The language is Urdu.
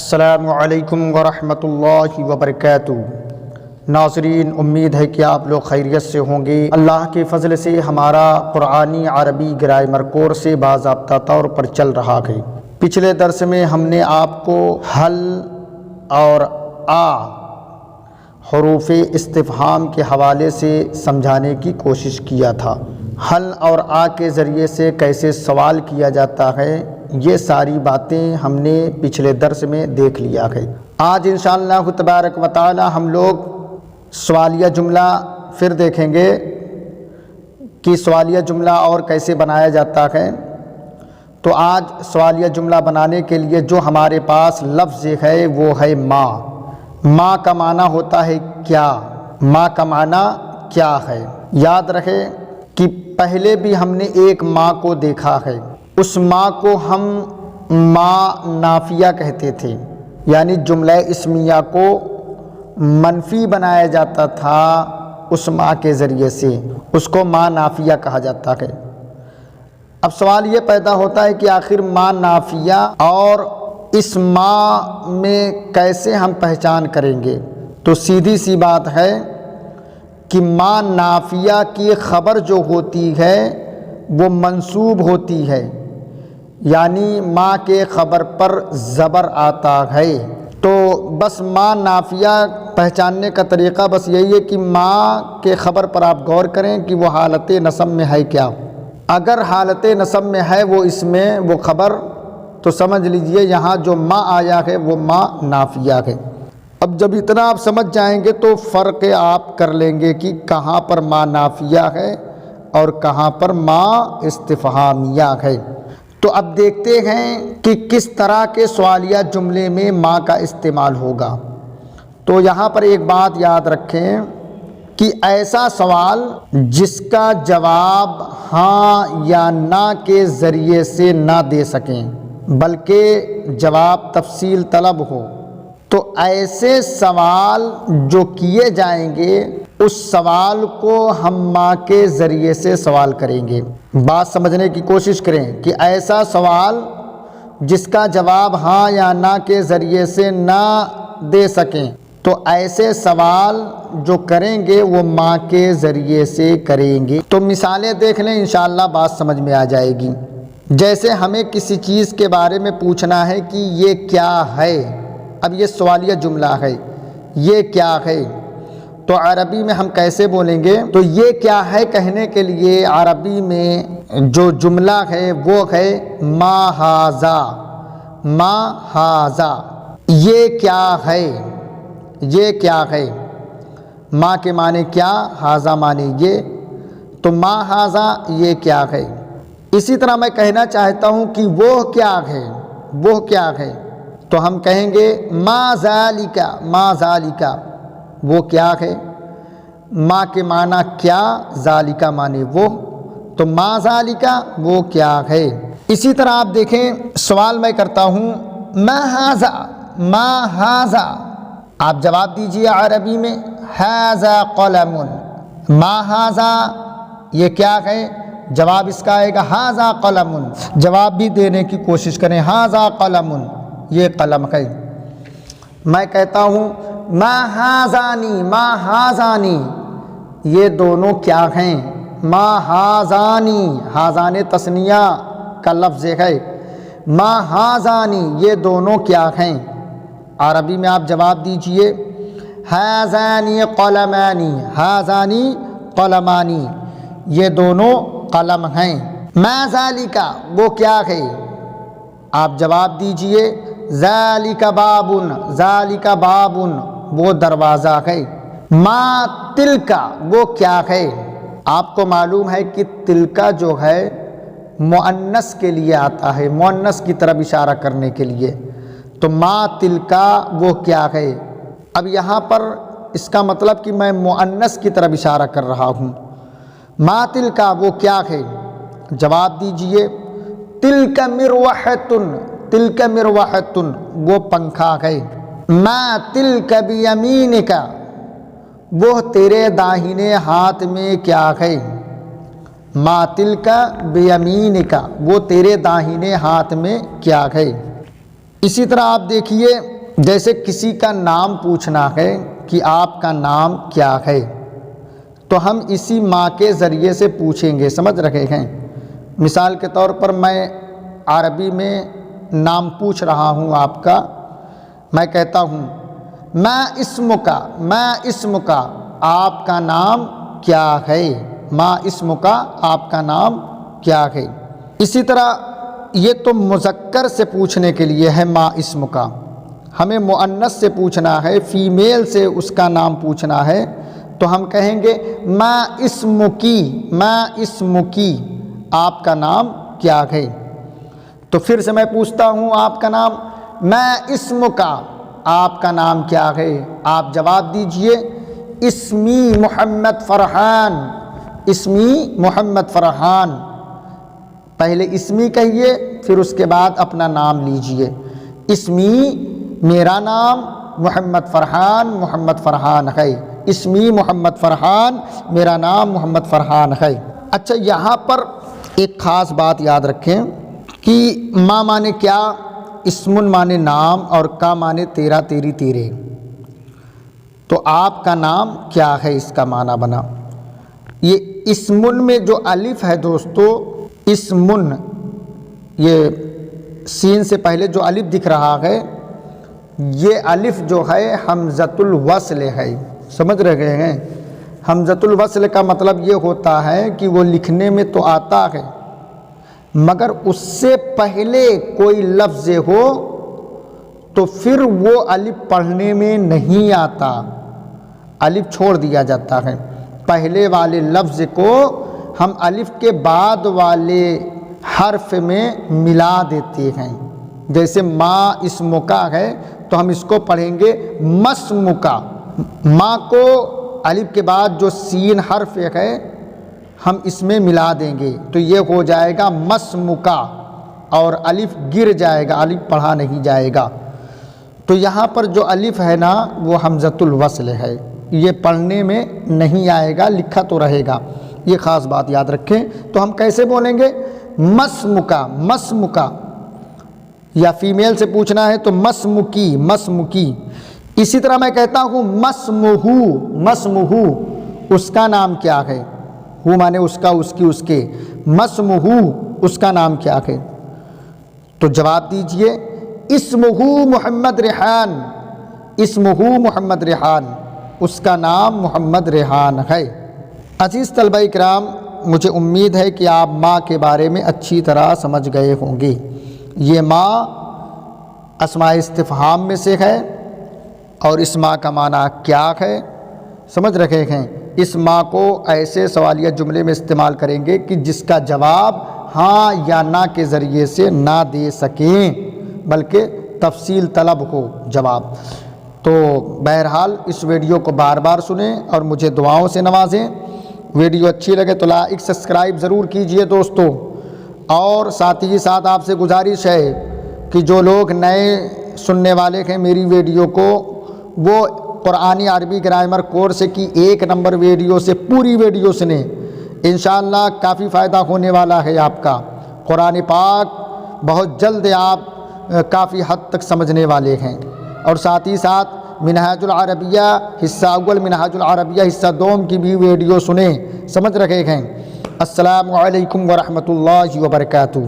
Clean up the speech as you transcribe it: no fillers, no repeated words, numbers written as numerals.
السلام علیکم ورحمۃ اللہ وبرکاتہ۔ ناظرین، امید ہے کہ آپ لوگ خیریت سے ہوں گے۔ اللہ کے فضل سے ہمارا قرآنی عربی گرامر کورس سے باضابطہ طور پر چل رہا ہے۔ پچھلے درس میں ہم نے آپ کو حل اور حروف استفہام کے حوالے سے سمجھانے کی کوشش کیا تھا۔ حل اور کے ذریعے سے کیسے سوال کیا جاتا ہے، یہ ساری باتیں ہم نے پچھلے درس میں دیکھ لیا ہے۔ آج انشاءاللہ تبارک و تعالی ہم لوگ سوالیہ جملہ پھر دیکھیں گے کہ سوالیہ جملہ اور کیسے بنایا جاتا ہے۔ تو آج سوالیہ جملہ بنانے کے لیے جو ہمارے پاس لفظ ہے وہ ہے ماں۔ ماں کا معنی ہوتا ہے کیا۔ ماں کا معنی کیا ہے؟ یاد رکھیں کہ پہلے بھی ہم نے ایک ماں کو دیکھا ہے۔ اس ماں کو ہم ماں نافیہ کہتے تھے، یعنی جملہ اسمیہ کو منفی بنایا جاتا تھا اس ماں کے ذریعے سے، اس کو ماں نافیہ کہا جاتا ہے۔ اب سوال یہ پیدا ہوتا ہے کہ آخر ماں نافیہ اور اس ماں میں کیسے ہم پہچان کریں گے؟ تو سیدھی سی بات ہے کہ ماں نافیہ کی خبر جو ہوتی ہے وہ منصوب ہوتی ہے، یعنی ماں کے خبر پر زبر آتا ہے۔ تو بس ماں نافیہ پہچاننے کا طریقہ بس یہی ہے کہ ماں کے خبر پر آپ غور کریں کہ وہ حالت نصب میں ہے کیا۔ اگر حالت نصب میں ہے وہ اس میں وہ خبر، تو سمجھ لیجئے یہاں جو ماں آیا ہے وہ ماں نافیہ ہے۔ اب جب اتنا آپ سمجھ جائیں گے تو فرق آپ کر لیں گے کہ کہاں پر ماں نافیہ ہے اور کہاں پر ماں استفہامیہ ہے۔ تو اب دیکھتے ہیں کہ کس طرح کے سوالیہ جملے میں ماں کا استعمال ہوگا۔ تو یہاں پر ایک بات یاد رکھیں کہ ایسا سوال جس کا جواب ہاں یا نہ کے ذریعے سے نہ دے سکیں بلکہ جواب تفصیل طلب ہو، تو ایسے سوال جو کیے جائیں گے اس سوال کو ہم ماں کے ذریعے سے سوال کریں گے۔ بات سمجھنے کی کوشش کریں کہ ایسا سوال جس کا جواب ہاں یا نہ کے ذریعے سے نہ دے سکیں، تو ایسے سوال جو کریں گے وہ ماں کے ذریعے سے کریں گے۔ تو مثالیں دیکھ لیں، انشاءاللہ بات سمجھ میں آ جائے گی۔ جیسے ہمیں کسی چیز کے بارے میں پوچھنا ہے کہ یہ کیا ہے۔ اب یہ سوالیہ جملہ ہے، یہ کیا ہے، تو عربی میں ہم کیسے بولیں گے؟ تو یہ کیا ہے کہنے کے لیے عربی میں جو جملہ ہے وہ ہے ما ھذا۔ ما ھذا، یہ کیا ہے، یہ کیا ہے۔ ما کے معنی کیا، ھذا معنی یہ، تو ما ھذا یہ کیا ہے۔ اسی طرح میں کہنا چاہتا ہوں کہ وہ کیا ہے، وہ کیا ہے، تو ہم کہیں گے ما ذالک۔ ما ذالک وہ کیا ہے۔ ما کے معنی کیا، ذالک معنی وہ، تو ما ذالک وہ کیا ہے۔ اسی طرح آپ دیکھیں سوال میں کرتا ہوں ما ھذا، ما ھذا، آپ جواب دیجئے عربی میں ھذا قلم۔ ما ھذا یہ کیا ہے، جواب اس کا آئے گا ھذا قلم۔ جواب بھی دینے کی کوشش کریں، ھذا قلم، یہ قلم ہے۔ میں کہتا ہوں ما ھذانی، ما ھذانی، یہ دونوں کیا ہیں۔ ما ھذانی، ھذان تثنیہ کا لفظ ہے۔ ما ھذانی یہ دونوں کیا ہیں۔ عربی میں آپ جواب دیجئے ھذانی قلمانی، ھذانی قلمانی، یہ دونوں قلم ہیں۔ ما ذالک وہ کیا ہے، آپ جواب دیجئے ذالک باب، ذالک باب وہ دروازہ ہے۔ ما تلک وہ کیا ہے۔ آپ کو معلوم ہے کہ تلک جو ہے مؤنث کے لیے آتا ہے، مؤنث کی طرف اشارہ کرنے کے لیے، تو ما تلک وہ کیا ہے۔ اب یہاں پر اس کا مطلب کہ میں مؤنث کی طرف اشارہ کر رہا ہوں۔ ما تلک وہ کیا ہے، جواب دیجئے تلک مروحۃ، تلک مروحۃ وہ پنکھا ہے۔ ما تلک بیمینک وہ تیرے داہنے ہاتھ میں کیا ہے۔ ما تلک بیمینک وہ تیرے داہنے ہاتھ میں کیا ہے۔ اسی طرح آپ دیکھیے جیسے کسی کا نام پوچھنا ہے کہ آپ کا نام کیا ہے، تو ہم اسی ماں کے ذریعے سے پوچھیں گے، سمجھ رہے ہیں۔ مثال کے طور پر میں عربی میں نام پوچھ رہا ہوں آپ کا، میں کہتا ہوں ما اسمکا، ما اسمکا، آپ کا نام کیا ہے، ما اسمکا، آپ کا نام کیا ہے۔ اسی طرح یہ تو مذکر سے پوچھنے کے لیے ہے ما اسمکا، ہمیں مؤنث سے پوچھنا ہے، فیمیل سے اس کا نام پوچھنا ہے، تو ہم کہیں گے ما اسمکی، ما اسمکی، آپ کا نام کیا ہے۔ تو پھر سے میں پوچھتا ہوں آپ کا نام، ما اسمکا، آپ کا نام کیا ہے، آپ جواب دیجئے اسمی محمد فرحان، اسمی محمد فرحان، پہلے اسمی کہیے پھر اس کے بعد اپنا نام لیجئے، اسمی میرا نام محمد فرحان، محمد فرحان ہے، اسمی محمد فرحان، میرا نام محمد فرحان ہے۔ اچھا، یہاں پر ایک خاص بات یاد رکھیں کہ ما مانے کیا، اسمن مانے نام، اور کا مانے تیرا، تیری، تیرے۔ تو آپ کا نام کیا ہے، اس کا معنی بنا۔ یہ اسمن میں جو الف ہے دوستو، اسمن، یہ سین سے پہلے جو الف دکھ رہا ہے، یہ الف جو ہے حمزۃ الوصل ہے، سمجھ رہے ہیں۔ حمزۃ الوصل کا مطلب یہ ہوتا ہے کہ وہ لکھنے میں تو آتا ہے مگر اس سے پہلے کوئی لفظ ہو تو پھر وہ الف پڑھنے میں نہیں آتا، الف چھوڑ دیا جاتا ہے۔ پہلے والے لفظ کو ہم الف کے بعد والے حرف میں ملا دیتے ہیں، جیسے ما اسمکا ہے تو ہم اس کو پڑھیں گے مسمکا، ماں کو الف کے بعد جو سین حرف ہے ہم اس میں ملا دیں گے تو یہ ہو جائے گا مسمکا، اور الف گر جائے گا، الف پڑھا نہیں جائے گا۔ تو یہاں پر جو الف ہے نا وہ حمزۃ الوصل ہے، یہ پڑھنے میں نہیں آئے گا، لکھا تو رہے گا، یہ خاص بات یاد رکھیں۔ تو ہم کیسے بولیں گے، مسمکا، مسمکا، یا فیمیل سے پوچھنا ہے تو مسمکی، مسمکی۔ اسی طرح میں کہتا ہوں مسمہو، مسمہو، اس کا نام کیا ہے، ہو مانے اس کا، اس کی، اس کے، مسمہو، اس کا نام کیا ہے، تو جواب دیجئے اسمہو محمد ریحان، اسمہو محمد ریحان، اس کا نام محمد ریحان ہے۔ عزیز طلبہ اکرام، مجھے امید ہے کہ آپ ماں کے بارے میں اچھی طرح سمجھ گئے ہوں گے۔ یہ ماں اسماء استفہام میں سے ہے، اور اس ماں کا معنی کیا ہے سمجھ رکھے ہیں۔ اس ماں کو ایسے سوالیہ جملے میں استعمال کریں گے کہ جس کا جواب ہاں یا نہ کے ذریعے سے نہ دے سکیں، بلکہ تفصیل طلب ہو جواب۔ تو بہرحال اس ویڈیو کو بار بار سنیں اور مجھے دعاؤں سے نوازیں۔ ویڈیو اچھی لگے تو لائک سبسکرائب ضرور کیجئے دوستو، اور ساتھ ہی ساتھ آپ سے گزارش ہے کہ جو لوگ نئے سننے والے ہیں میری ویڈیو کو، وہ قرآنی عربی گرامر کورس کی 1 نمبر ویڈیو سے پوری ویڈیو سنیں، انشاءاللہ کافی فائدہ ہونے والا ہے آپ کا۔ قرآن پاک بہت جلد آپ کافی حد تک سمجھنے والے ہیں، اور ساتھ ہی ساتھ منہاج العربیہ حصہ اول، منہاج العربیہ حصہ دوم کی بھی ویڈیو سنیں، سمجھ رکھے ہیں۔ السلام علیکم ورحمۃ اللہ وبرکاتہ۔